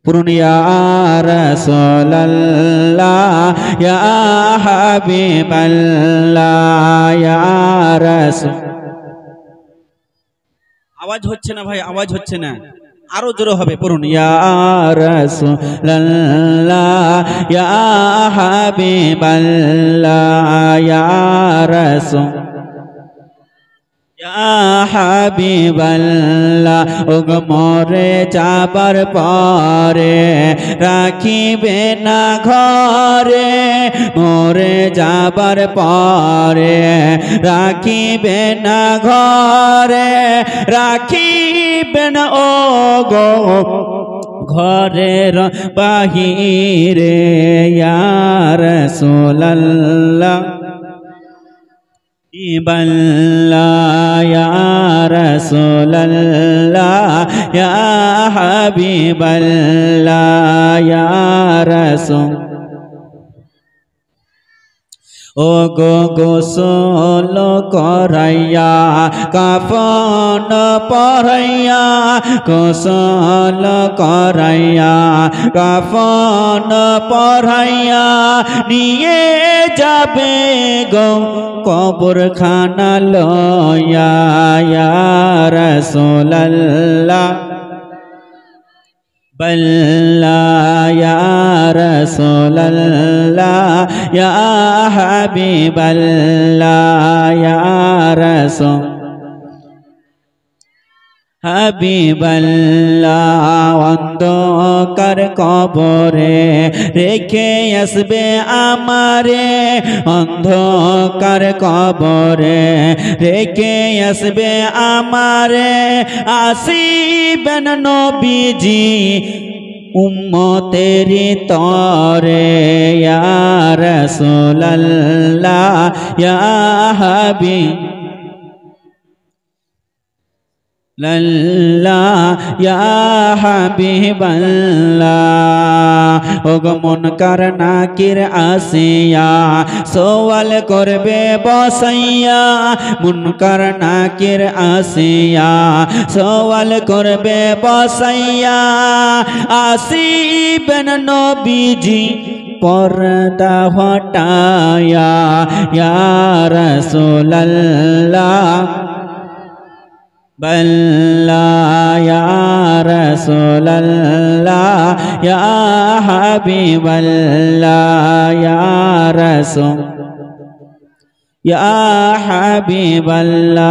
পুরুন ইয়া রাসূলুল্লাহ ইয়া হাবিবাল্লাহ ইয়া রাসূল। আওয়াজ হচ্ছে না ভাই, আওয়াজ হচ্ছে না, আরো জোরে হবে। পড়ুন ইয়া রাসূলুল্লাহ ইয়া হাবিবাল্লাহ ইয়া রাসূল ইয়া হাবিবাল্লাহ। ওগো মরে যাবার পরে রাখিবে না ঘরে, মরে যাবার পরে রাখিবে না ঘরে, রাখিবে না ওগো ঘরের বাহিরে। ইয়া রাসূলুল্লাহ ইয়া রাসূলুল্লাহ ইয়া হাবিবাল্লাহ ইয়া রাসূল। ও গো গোসল করাইয়া কাফন পরাইয়া, গোসল করাইয়া কাফন পরাইয়া নিয়ে যাবে গো কবরখানা লইয়া। ইয়া রাসূলুল্লাহ বাল্লাহ ইয়া রাসূলুল্লাহ ইয়া হাবিবাল্লাহ ইয়া রাসূল হাবিবাল্লাহ। অন্ধকার কবরে রেখে আসবে আমারে, অন্ধকার কবরে রেখে আসবে আমারে, আসিবেন নবীজি উম্মতেরি তরে। ইয়া রাসূলুল্লাহ ইয়া ইয়া হাবিবাল্লাহ। ওগো মুনকার নাকির আসিয়া সওয়াল করবে বসাইয়া, মুনকার নাকির আসিয়া সওয়াল করবে বসাইয়া, আসিবেন নবীজি পর্দা হটায়া। ইয়া রাসূলুল্লাহ বাল্লাহ ইয়া রাসূলুল্লাহ ইয়া হাবিবাল্লাহ ইয়া রাসূল ইয়া হাবিবাল্লাহ।